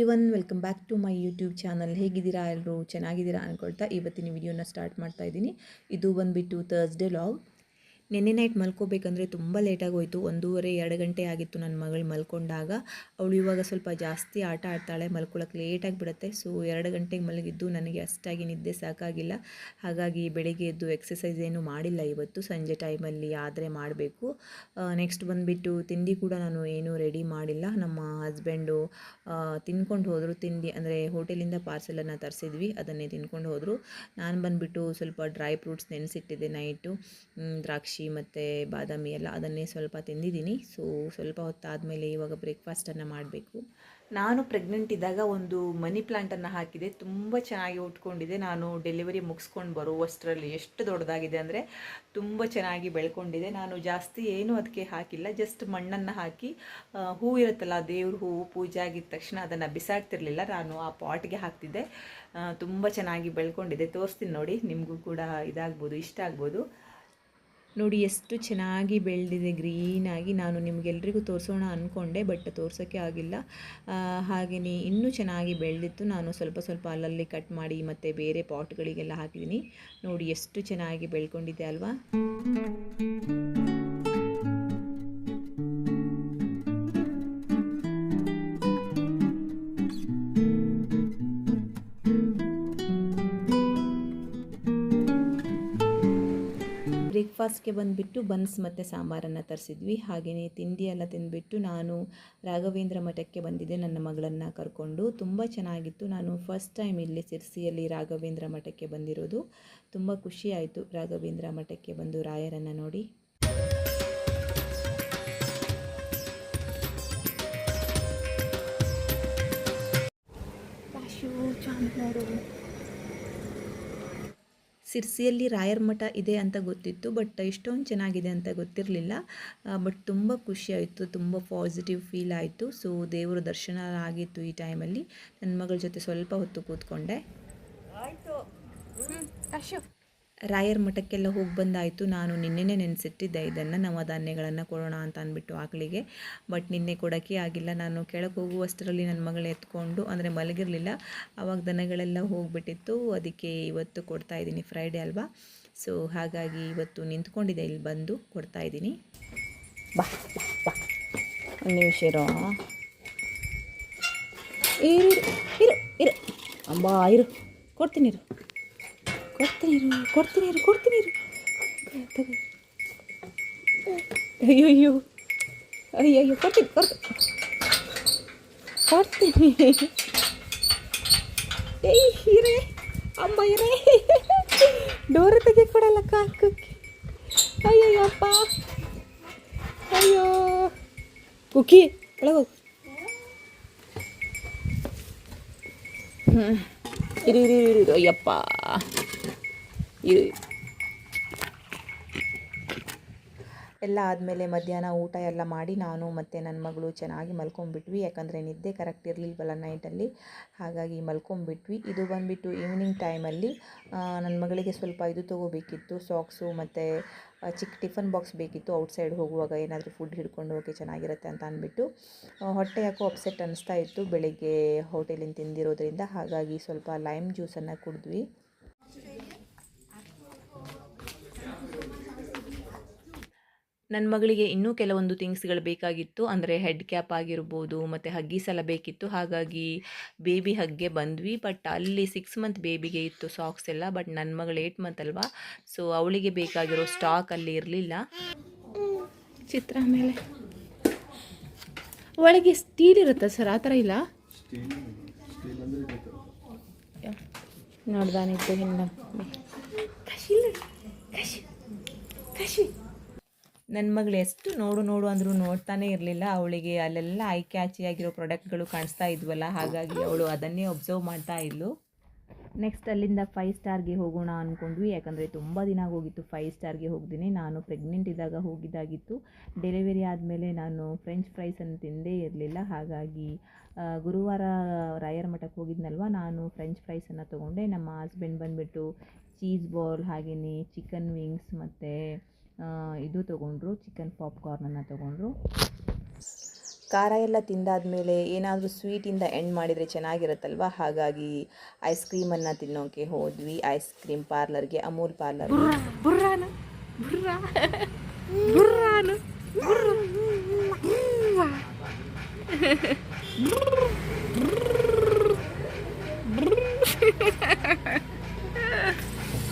Everyone, welcome back to my YouTube channel. ಹೇಗಿದ್ದೀರಾ? ಎಲ್ಲರೂ ಚೆನ್ನಾಗಿದ್ದೀರಾ ಅಂದ್ಕೊಳ್ತಾ ಇವತ್ತಿನ ವಿಡಿಯೋನ ಸ್ಟಾರ್ಟ್ ಮಾಡ್ತಾ ಇದ್ದೀನಿ. ಇದು ಬಂದುಬಿಟ್ಟು ಥರ್ಸ್ಡೇ ಲಾಗ್. ನೆನ್ನೆ ನೈಟ್ ಮಲ್ಕೋಬೇಕಂದ್ರೆ ತುಂಬ ಲೇಟಾಗಿ ಹೋಯಿತು. 1:30-2 ಗಂಟೆ ಆಗಿತ್ತು ನನ್ನ ಮಗಳು ಮಲ್ಕೊಂಡಾಗ. ಅವಳು ಇವಾಗ ಸ್ವಲ್ಪ ಜಾಸ್ತಿ ಆಟ ಆಡ್ತಾಳೆ, ಮಲ್ಕೊಳ್ಳೋಕೆ ಲೇಟಾಗಿ ಬಿಡುತ್ತೆ. ಸೊ 2 ಗಂಟೆಗೆ ಮಲಗಿದ್ದು ನನಗೆ ಅಷ್ಟಾಗಿ ನಿದ್ದೆ ಸಾಕಾಗಿಲ್ಲ. ಹಾಗಾಗಿ ಬೆಳಿಗ್ಗೆ ಎದ್ದು ಎಕ್ಸಸೈಸ್ ಏನೂ ಮಾಡಿಲ್ಲ ಇವತ್ತು. ಸಂಜೆ ಟೈಮಲ್ಲಿ ಆದರೆ ಮಾಡಬೇಕು. ನೆಕ್ಸ್ಟ್ ಬಂದುಬಿಟ್ಟು ತಿಂಡಿ ಕೂಡ ನಾನು ಏನೂ ರೆಡಿ ಮಾಡಿಲ್ಲ. ನಮ್ಮ ಹಸ್ಬೆಂಡು ತಿನ್ಕೊಂಡು ಹೋದರು. ತಿಂಡಿ ಅಂದರೆ ಹೋಟೆಲಿಂದ ಪಾರ್ಸೆಲನ್ನು ತರಿಸಿದ್ವಿ, ಅದನ್ನೇ ತಿನ್ಕೊಂಡು ಹೋದರು. ನಾನು ಬಂದುಬಿಟ್ಟು ಸ್ವಲ್ಪ ಡ್ರೈ ಫ್ರೂಟ್ಸ್ ನೆನೆಸಿಟ್ಟಿದ್ದೆ ನೈಟು, ದ್ರಾಕ್ಷಿ ಮತ್ತು ಬಾದಾಮಿ ಎಲ್ಲ, ಅದನ್ನೇ ಸ್ವಲ್ಪ ತಿಂದಿದ್ದೀನಿ. ಸೊ ಸ್ವಲ್ಪ ಹೊತ್ತಾದಮೇಲೆ ಇವಾಗ ಬ್ರೇಕ್ಫಾಸ್ಟನ್ನು ಮಾಡಬೇಕು. ನಾನು ಪ್ರೆಗ್ನೆಂಟ್ ಇದ್ದಾಗ ಒಂದು ಮನಿ ಪ್ಲಾಂಟನ್ನು ಹಾಕಿದೆ, ತುಂಬ ಚೆನ್ನಾಗಿ ಉಟ್ಕೊಂಡಿದೆ. ನಾನು ಡೆಲಿವರಿ ಮುಗಿಸ್ಕೊಂಡು ಬರುವಷ್ಟರಲ್ಲಿ ಎಷ್ಟು ದೊಡ್ಡದಾಗಿದೆ ಅಂದರೆ ತುಂಬ ಚೆನ್ನಾಗಿ ಬೆಳ್ಕೊಂಡಿದೆ. ನಾನು ಜಾಸ್ತಿ ಏನೂ ಅದಕ್ಕೆ ಹಾಕಿಲ್ಲ, ಜಸ್ಟ್ ಮಣ್ಣನ್ನು ಹಾಕಿ ಹೂವು ಇರುತ್ತಲ್ಲ, ದೇವ್ರ ಹೂವು ಪೂಜೆ ಆಗಿದ ತಕ್ಷಣ ಅದನ್ನು ಬಿಸಾಡ್ತಿರ್ಲಿಲ್ಲ, ನಾನು ಆ ಪಾಟ್ಗೆ ಹಾಕ್ತಿದ್ದೆ. ತುಂಬ ಚೆನ್ನಾಗಿ ಬೆಳ್ಕೊಂಡಿದೆ. ತೋರಿಸ್ತೀನಿ ನೋಡಿ, ನಿಮಗೂ ಕೂಡ ಇದಾಗ್ಬೋದು, ಇಷ್ಟ ಆಗ್ಬೋದು. ನೋಡಿ ಎಷ್ಟು ಚೆನ್ನಾಗಿ ಬೆಳೆದಿದೆ ಗ್ರೀನಾಗಿ. ನಾನು ನಿಮಗೆಲ್ರಿಗೂ ತೋರಿಸೋಣ ಅಂದ್ಕೊಂಡೆ, ಬಟ್ ತೋರ್ಸೋಕ್ಕೆ ಆಗಿಲ್ಲ. ಹಾಗೆಯೇ ಇನ್ನೂ ಚೆನ್ನಾಗಿ ಬೆಳೆದಿತ್ತು. ನಾನು ಸ್ವಲ್ಪ ಸ್ವಲ್ಪ ಅಲ್ಲಲ್ಲಿ ಕಟ್ ಮಾಡಿ ಮತ್ತು ಬೇರೆ ಪಾಟ್ಗಳಿಗೆಲ್ಲ ಹಾಕಿದ್ದೀನಿ. ನೋಡಿ ಎಷ್ಟು ಚೆನ್ನಾಗಿ ಬೆಳ್ಕೊಂಡಿದೆ ಅಲ್ವಾ. ಬ್ರೇಕ್ಫಾಸ್ಟ್ಗೆ ಬಂದುಬಿಟ್ಟು ಬನ್ಸ್ ಮತ್ತು ಸಾಂಬಾರನ್ನು ತರಿಸಿದ್ವಿ. ಹಾಗೆಯೇ ತಿಂಡಿ ಎಲ್ಲ ತಿಂದುಬಿಟ್ಟು ನಾನು ರಾಘವೇಂದ್ರ ಮಠಕ್ಕೆ ಬಂದಿದ್ದೆ ನನ್ನ ಮಗಳನ್ನು ಕರ್ಕೊಂಡು. ತುಂಬ ಚೆನ್ನಾಗಿತ್ತು. ನಾನು ಫಸ್ಟ್ ಟೈಮ್ ಇಲ್ಲಿ ಸಿರ್ಸಿಯಲ್ಲಿ ರಾಘವೇಂದ್ರ ಮಠಕ್ಕೆ ಬಂದಿರೋದು. ತುಂಬ ಖುಷಿಯಾಯಿತು ರಾಘವೇಂದ್ರ ಮಠಕ್ಕೆ ಬಂದು ರಾಯರನ್ನು ನೋಡಿ. ಸಿರ್ಸಿಯಲ್ಲಿ ರಾಯರ ಮಠ ಇದೆ ಅಂತ ಗೊತ್ತಿತ್ತು, ಬಟ್ ಇಷ್ಟೊಂದು ಚೆನ್ನಾಗಿದೆ ಅಂತ ಗೊತ್ತಿರಲಿಲ್ಲ. ಬಟ್ ತುಂಬ ಖುಷಿಯಾಯಿತು, ತುಂಬ ಪಾಸಿಟಿವ್ ಫೀಲ್ ಆಯಿತು. ಸೊ ದೇವರ ದರ್ಶನ ಆಗಿತ್ತು ಈ ಟೈಮಲ್ಲಿ. ನನ್ನ ಮಗಳ ಜೊತೆ ಸ್ವಲ್ಪ ಹೊತ್ತು ಕೂತ್ಕೊಂಡೆ. ರಾಯರ ಮಠಕ್ಕೆಲ್ಲ ಹೋಗಿ ಬಂದಾಯಿತು. ನಾನು ನಿನ್ನೆನೇ ನೆನೆಸಿಟ್ಟಿದ್ದೆ ಇದನ್ನು, ನವಧಾನ್ಯಗಳನ್ನು ಕೊಡೋಣ ಅಂತ ಅಂದ್ಬಿಟ್ಟು ಆಕಳಿಗೆ. ಬಟ್ ನಿನ್ನೆ ಕೊಡೋಕ್ಕೆ ಆಗಿಲ್ಲ. ನಾನು ಕೆಳಗೆ ಹೋಗುವಷ್ಟರಲ್ಲಿ ನನ್ನ ಮಗಳು ಎತ್ಕೊಂಡು, ಅಂದರೆ ಮಲಗಿರಲಿಲ್ಲ, ಆವಾಗ ದನಗಳೆಲ್ಲ ಹೋಗಿಬಿಟ್ಟಿತ್ತು. ಅದಕ್ಕೆ ಇವತ್ತು ಕೊಡ್ತಾಯಿದ್ದೀನಿ, ಫ್ರೈಡೇ ಅಲ್ವಾ. ಸೊ ಹಾಗಾಗಿ ಇವತ್ತು ನಿಂತ್ಕೊಂಡಿದೆ, ಇಲ್ಲಿ ಬಂದು ಕೊಡ್ತಾಯಿದ್ದೀನಿ. ಬಾ ಬಾ ಬಾ, ಒಂದು ನಿಮಿಷ ಇರೋ, ಇರು ಇರು ಇರು ಅಂಬಾ, ಇರು, ಕೊಡ್ತೀನಿ ಇರು, ಕೊಡ್ತೀನಿ ಅಯ್ಯೋ ಅಯ್ಯಯ್ಯೋ, ಕೊಡ್ತೀನಿ ಏಯ್ ಇರೇ ಅಮ್ಮ, ಇರೇ ಡೋರ್ ತೆಗೆ ಕೊಡಲ್ಲ ಕಾಕಕ್ಕೆ. ಅಯ್ಯಯ್ಯಪ್ಪ, ಅಯ್ಯೋ ಕುಕ್ಕಿ ಒಳಗೋಗು. ಇರು ಇರು ಇರು ಇರು, ಅಯ್ಯಪ್ಪ ಇರು. ಎಲ್ಲ ಆದಮೇಲೆ ಮಧ್ಯಾಹ್ನ ಊಟ ಎಲ್ಲ ಮಾಡಿ ನಾನು ಮತ್ತು ನನ್ನ ಮಗಳು ಚೆನ್ನಾಗಿ ಮಲ್ಕೊಂಡ್ಬಿಟ್ವಿ. ಯಾಕಂದರೆ ನಿದ್ದೆ ಕರೆಕ್ಟ್ ಇರಲಿಲ್ವಲ್ಲ ನೈಟಲ್ಲಿ, ಹಾಗಾಗಿ ಮಲ್ಕೊಂಡ್ಬಿಟ್ವಿ. ಇದು ಬಂದುಬಿಟ್ಟು ಈವ್ನಿಂಗ್ ಟೈಮಲ್ಲಿ ನನ್ನ ಮಗಳಿಗೆ ಸ್ವಲ್ಪ ಇದು ತೊಗೋಬೇಕಿತ್ತು, ಸಾಕ್ಸು ಮತ್ತು ಚಿಕ್ಕ ಟಿಫನ್ ಬಾಕ್ಸ್ ಬೇಕಿತ್ತು. ಔಟ್ಸೈಡ್ ಹೋಗುವಾಗ ಏನಾದರೂ ಫುಡ್ ಹಿಡ್ಕೊಂಡು ಹೋಗಿ ಚೆನ್ನಾಗಿರುತ್ತೆ ಅಂತ ಅಂದ್ಬಿಟ್ಟು. ಹೊಟ್ಟೆ ಯಾಕೋ ಅಪ್ಸೆಟ್ ಅನ್ನಿಸ್ತಾ ಇತ್ತು ಬೆಳಿಗ್ಗೆ ಹೋಟೆಲಿಂದ ತಿಂದಿರೋದ್ರಿಂದ, ಹಾಗಾಗಿ ಸ್ವಲ್ಪ ಲೈಮ್ ಜ್ಯೂಸನ್ನು ಕುಡಿದ್ವಿ. ನನ್ನ ಮಗಳಿಗೆ ಇನ್ನೂ ಕೆಲವೊಂದು ಥಿಂಗ್ಸ್ಗಳು ಬೇಕಾಗಿತ್ತು, ಅಂದರೆ ಹೆಡ್ ಕ್ಯಾಪ್ ಆಗಿರ್ಬೋದು ಮತ್ತು ಹಗ್ಗೀಸ್ ಎಲ್ಲ ಬೇಕಿತ್ತು. ಹಾಗಾಗಿ ಬೇಬಿ ಹಗ್ಗೆ ಬಂದ್ವಿ. ಬಟ್ ಅಲ್ಲಿ 6 ಮಂತ್ ಬೇಬಿಗೆ ಇತ್ತು ಸಾಕ್ಸ್ ಎಲ್ಲ, ಬಟ್ ನನ್ನ ಮಗಳು 8 ಮಂತ್ ಅಲ್ವಾ, ಸೊ ಅವಳಿಗೆ ಬೇಕಾಗಿರೋ ಸ್ಟಾಕ್ ಅಲ್ಲಿ ಇರಲಿಲ್ಲ. ಚಿತ್ರ ಮೇಲೆ ಒಳಗೆ ಸ್ಟೀಲ್ ಇರುತ್ತೆ ಸರ್, ಆ ಥರ ಇಲ್ಲ ನೋಡ್ದಾನಿದ್ದು ಇನ್ನು ನನ್ನ ಮಗಳು ಎಷ್ಟು ನೋಡು ಅಂದರೂ ನೋಡ್ತಾನೆ ಇರಲಿಲ್ಲ. ಅವಳಿಗೆ ಅಲ್ಲೆಲ್ಲ ಐ ಕ್ಯಾಚಿಯಾಗಿರೋ ಪ್ರಾಡಕ್ಟ್ಗಳು ಕಾಣಿಸ್ತಾ ಇದ್ವಲ್ಲ, ಹಾಗಾಗಿ ಅವಳು ಅದನ್ನೇ ಒಬ್ಸರ್ವ್ ಮಾಡ್ತಾ ಇದ್ಲು. ನೆಕ್ಸ್ಟ್ ಅಲ್ಲಿಂದ 5 ಸ್ಟಾರ್ಗೆ ಹೋಗೋಣ ಅಂದ್ಕೊಂಡ್ವಿ. ಯಾಕಂದರೆ ತುಂಬ ದಿನ ಹೋಗಿತ್ತು 5 ಸ್ಟಾರ್ಗೆ ಹೋಗ್ತೀನಿ. ನಾನು ಪ್ರೆಗ್ನೆಂಟ್ ಇದ್ದಾಗ ಹೋಗಿದ್ದಾಗಿತ್ತು. ಡೆಲಿವರಿ ಆದಮೇಲೆ ನಾನು ಫ್ರೆಂಚ್ ಫ್ರೈಸನ್ನು ತಿಂದೇ ಇರಲಿಲ್ಲ. ಹಾಗಾಗಿ ಗುರುವಾರ ರಾಯರ ಮಠಕ್ಕೆ ಹೋಗಿದ್ನಲ್ವ, ನಾನು ಫ್ರೆಂಚ್ ಫ್ರೈಸನ್ನು ತೊಗೊಂಡೆ. ನಮ್ಮ ಹಸ್ಬೆಂಡ್ ಬಂದುಬಿಟ್ಟು ಚೀಸ್ ಬಾಲ್, ಹಾಗೆಯೇ ಚಿಕನ್ ವಿಂಗ್ಸ್ ಮತ್ತು ಇದು ತೊಗೊಂಡ್ರು, ಚಿಕನ್ ಪಾಪ್ಕಾರ್ನನ್ನು ತೊಗೊಂಡ್ರು. ಖಾರ ಎಲ್ಲ ತಿಂದಾದ್ಮೇಲೆ ಏನಾದರೂ ಸ್ವೀಟಿಂದ ಎಂಡ್ ಮಾಡಿದರೆ ಚೆನ್ನಾಗಿರುತ್ತಲ್ವ, ಹಾಗಾಗಿ ಐಸ್ ಕ್ರೀಮನ್ನು ತಿನ್ನೋಕೆ ಹೋದ್ವಿ ಐಸ್ ಕ್ರೀಮ್ ಪಾರ್ಲರ್ಗೆ, ಅಮೂಲ್ ಪಾರ್ಲರ್.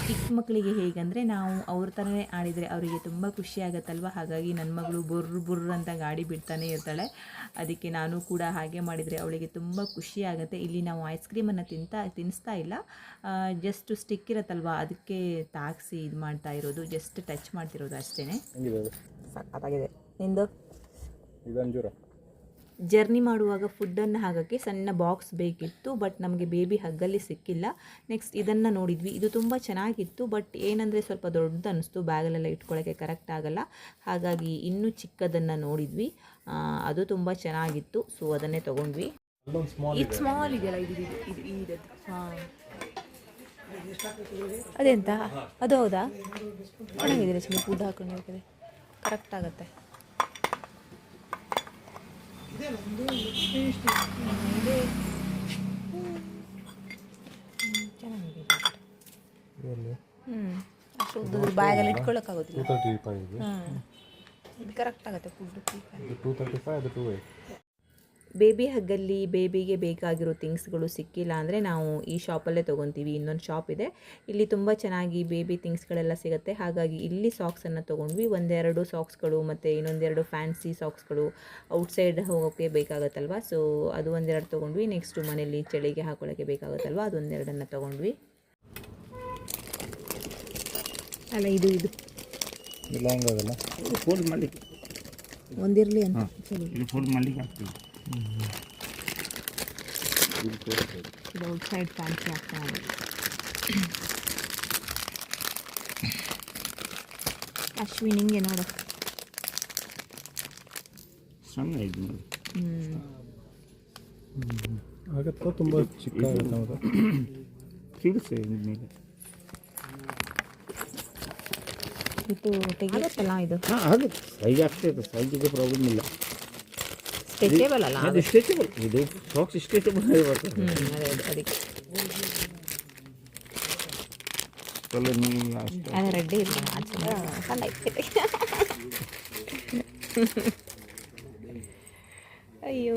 ಚಿಕ್ಕ ಮಕ್ಕಳಿಗೆ ಹೇಗಂದರೆ ನಾವು ಅವ್ರ ಥರನೇ ಆಡಿದರೆ ಅವರಿಗೆ ತುಂಬ ಖುಷಿ ಆಗುತ್ತಲ್ವ, ಹಾಗಾಗಿ ನನ್ನ ಮಗಳು ಬುರ್ರ್ ಅಂತ ಗಾಡಿ ಬಿಡ್ತಾನೆ ಇರ್ತಾಳೆ. ಅದಕ್ಕೆ ನಾನು ಕೂಡ ಹಾಗೆ ಮಾಡಿದರೆ ಅವಳಿಗೆ ತುಂಬ ಖುಷಿ ಆಗುತ್ತೆ. ಇಲ್ಲಿ ನಾವು ಐಸ್ ಕ್ರೀಮನ್ನು ತಿನ್ನಿಸ್ತಾ ಇಲ್ಲ, ಜಸ್ಟ್ ಸ್ಟಿಕ್ ಇರುತ್ತಲ್ವ ಅದಕ್ಕೆ ತಾಗಿಸಿ ಇದು ಮಾಡ್ತಾ ಇರೋದು, ಜಸ್ಟ್ ಟಚ್ ಮಾಡ್ತಿರೋದು ಅಷ್ಟೇ. ಸಾಕಾಗಿದೆ ನಿಂದು. ಜರ್ನಿ ಮಾಡುವಾಗ ಫುಡ್ಡನ್ನು ಹಾಕೋಕ್ಕೆ ಸಣ್ಣ ಬಾಕ್ಸ್ ಬೇಕಿತ್ತು, ಬಟ್ ನಮಗೆ ಬೇಬಿ ಹಗ್ಗಲ್ಲಿ ಸಿಕ್ಕಿಲ್ಲ. ನೆಕ್ಸ್ಟ್ ಇದನ್ನು ನೋಡಿದ್ವಿ, ಇದು ತುಂಬ ಚೆನ್ನಾಗಿತ್ತು, ಬಟ್ ಏನಂದರೆ ಸ್ವಲ್ಪ ದೊಡ್ಡದು ಅನ್ನಿಸ್ತು, ಬ್ಯಾಗಲ್ಲೆಲ್ಲ ಇಟ್ಕೊಳ್ಳೋಕ್ಕೆ ಕರೆಕ್ಟ್ ಆಗಲ್ಲ, ಹಾಗಾಗಿ ಇನ್ನೂ ಚಿಕ್ಕದನ್ನು ನೋಡಿದ್ವಿ. ಅದು ತುಂಬ ಚೆನ್ನಾಗಿತ್ತು, ಸೊ ಅದನ್ನೇ ತೊಗೊಂಡ್ವಿ. ಇದು ಸ್ಮಾಲ್ ಇದೆಯಲ್ಲ, ಇದು ಹಾಂ ಅದೆಂತ ಅದು ಹೌದಾ, ಚೆನ್ನಾಗಿದೆ, ಸ್ವಲ್ಪ ಫುಡ್ ಹಾಕೊಂಡು ಹೋಗ್ತದೆ, ಕರೆಕ್ಟ್ ಆಗುತ್ತೆ. ಅಷ್ಟು ಬ್ಯಾಗಲ್ಲಿ ಇಟ್ಕೊಳ್ಳೋಕ್ಕಾಗೋದಿಲ್ಲ. ಇದು ಕರೆಕ್ಟ್ ಆಗುತ್ತೆ ಫುಡ್. ಬೇಬಿ ಹಗ್ಗಲ್ಲಿ ಬೇಬಿಗೆ ಬೇಕಾಗಿರೋ ಥಿಂಗ್ಸ್ಗಳು ಸಿಕ್ಕಿಲ್ಲ ಅಂದರೆ ನಾವು ಈ ಶಾಪಲ್ಲೇ ತೊಗೊತೀವಿ. ಇನ್ನೊಂದು ಶಾಪ್ ಇದೆ, ಇಲ್ಲಿ ತುಂಬ ಚೆನ್ನಾಗಿ ಬೇಬಿ ಥಿಂಗ್ಸ್ಗಳೆಲ್ಲ ಸಿಗುತ್ತೆ, ಹಾಗಾಗಿ ಇಲ್ಲಿ ಸಾಕ್ಸನ್ನು ತೊಗೊಂಡ್ವಿ. ಒಂದೆರಡು ಸಾಕ್ಸ್ಗಳು ಮತ್ತು ಇನ್ನೊಂದೆರಡು ಫ್ಯಾನ್ಸಿ ಸಾಕ್ಸ್ಗಳು ಔಟ್ಸೈಡ್ ಹೋಗೋಕ್ಕೆ ಬೇಕಾಗುತ್ತಲ್ವ, ಸೊ ಅದು ಒಂದೆರಡು ತೊಗೊಂಡ್ವಿ. ನೆಕ್ಸ್ಟು ಮನೇಲಿ ಚಳಿಗೆ ಹಾಕೊಳ್ಳೋಕ್ಕೆ ಬೇಕಾಗುತ್ತಲ್ವ, ಅದೊಂದೆರಡನ್ನು ತೊಗೊಂಡ್ವಿ. ಅಲ್ಲ ಇದು ಒಂದಿರಲಿ ಅಂತ ಫೋಲ್ಡ್ ಮಾಡಲಿಕ್ಕೆ ಆಗ್ತದೆ. ಇದು ಔಟ್ಸೈಡ್ ಫ್ಯಾನ್ಸಿ ಆಗ್ತಾನೆ. ಅಶ್ವಿನ್ ಹಿಂಗೆ ನೋಡು, ಸಣ್ಣ ಇದು ನೋಡಿ. ಆಗತ್ತ ತುಂಬ ಚಿಕ್ಕ ಸಿಗುತ್ತೆ ಮೇಲೆ. ಇದು ತೆಗಿಯುತ್ತಲ್ಲ, ಇದು ಆಗುತ್ತೆ, ಸೈಜ್ ಆಗ್ತದೆ, ಸೈಜಿಗೆ ಪ್ರಾಬ್ಲಮ್ ಇಲ್ಲ. ಸ್ಟ್ರೆಚೇಬಲ್ ಅಲ್ಲ, ಅದು ಸ್ಟ್ರೆಚೇಬಲ್, ಇದು ಸಾಕ್ಸ್ ಸ್ಟ್ರೆಚೇಬಲ್ ಬರ್ತದೆ. ಅದಕ್ಕೆ ನೀವು ರೆಡ್ಡಿ ಇಲ್ಲ ಅಯ್ಯೋ.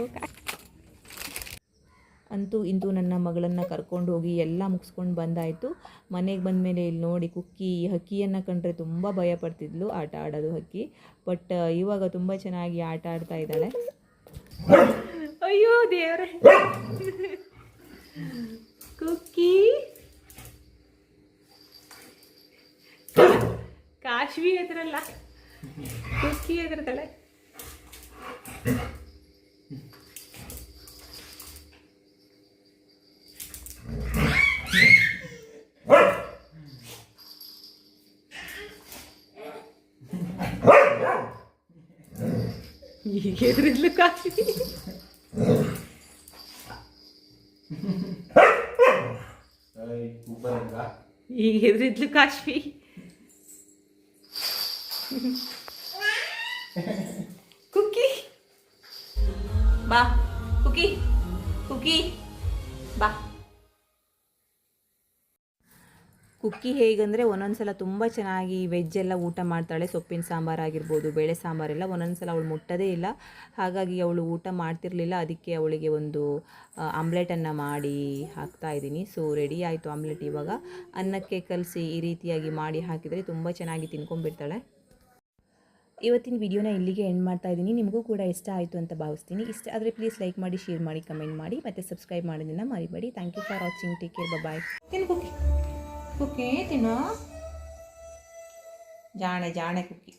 ಅಂತೂ ಇಂತೂ ನನ್ನ ಮಗಳನ್ನು ಕರ್ಕೊಂಡು ಹೋಗಿ ಎಲ್ಲ ಮುಗಿಸ್ಕೊಂಡು ಬಂದಾಯಿತು. ಮನೆಗೆ ಬಂದ ಮೇಲೆ ಇಲ್ಲಿ ನೋಡಿ ಕುಕ್ಕಿ ಹಕ್ಕಿಯನ್ನು ಕಂಡ್ರೆ ತುಂಬ ಭಯ ಪಡ್ತಿದ್ಲು ಆಟ ಆಡೋದು ಹಕ್ಕಿ, ಬಟ್ ಇವಾಗ ತುಂಬ ಚೆನ್ನಾಗಿ ಆಟ ಆಡ್ತಾ ಇದ್ದಾಳೆ. ಅಯ್ಯೋ ದೇವ್ರೆ, ಕುಕ್ಕಿ ಕಾಶ್ವಿ ಎದ್ರಲ್ಲ, ಕುಕ್ಕಿ ಎದ್ರತಾಳೆ. ಈಗ ಎದ್ರಿದ್ಲು ಕಾಶ್ವಿ. ಈಗ ಎದ್ರಿದ್ಲು ಕಾಶ್ವಿ. ಕುಕ್ಕಿ ಬಾ, ಕುಕ್ಕಿ ಕುಕ್ಕಿ ಬಾ. ಕುಕ್ಕಿ ಹೇಗಂದರೆ ಒಂದೊಂದ್ಸಲ ತುಂಬ ಚೆನ್ನಾಗಿ ವೆಜ್ಜೆಲ್ಲ ಊಟ ಮಾಡ್ತಾಳೆ. ಸೊಪ್ಪಿನ ಸಾಂಬಾರು ಆಗಿರ್ಬೋದು, ಬೇಳೆ ಸಾಂಬಾರೆಲ್ಲ ಒಂದೊಂದ್ಸಲ ಅವಳು ಮುಟ್ಟೋದೇ ಇಲ್ಲ, ಹಾಗಾಗಿ ಅವಳು ಊಟ ಮಾಡ್ತಿರಲಿಲ್ಲ. ಅದಕ್ಕೆ ಅವಳಿಗೆ ಒಂದು ಆಮ್ಲೆಟನ್ನು ಮಾಡಿ ಹಾಕ್ತಾಯಿದ್ದೀನಿ. ಸೊ ರೆಡಿ ಆಯಿತು ಆಮ್ಲೆಟ್. ಇವಾಗ ಅನ್ನಕ್ಕೆ ಕಲಸಿ ಈ ರೀತಿಯಾಗಿ ಮಾಡಿ ಹಾಕಿದರೆ ತುಂಬ ಚೆನ್ನಾಗಿ ತಿನ್ಕೊಂಡ್ಬಿಡ್ತಾಳೆ. ಇವತ್ತಿನ ವಿಡಿಯೋನ ಇಲ್ಲಿಗೆ ಎಂಡ್ ಮಾಡ್ತಾ ಇದ್ದೀನಿ. ನಿಮಗೂ ಕೂಡ ಇಷ್ಟ ಆಯಿತು ಅಂತ ಭಾವಿಸ್ತೀನಿ. ಇಷ್ಟ ಆದರೆ ಪ್ಲೀಸ್ ಲೈಕ್ ಮಾಡಿ, ಶೇರ್ ಮಾಡಿ, ಕಮೆಂಟ್ ಮಾಡಿ ಮತ್ತು ಸಬ್ಸ್ಕ್ರೈಬ್ ಮಾಡೋದನ್ನು ಮರಿಬೇಡಿ. Thank you for watching. Take care, bye. ಕುಕ್ಕಿ ಕುಕ್ಕಿ ತಿನ್ನೋ, ಜಾಣೆ ಜಾಣೆ ಕುಕ್ಕಿ.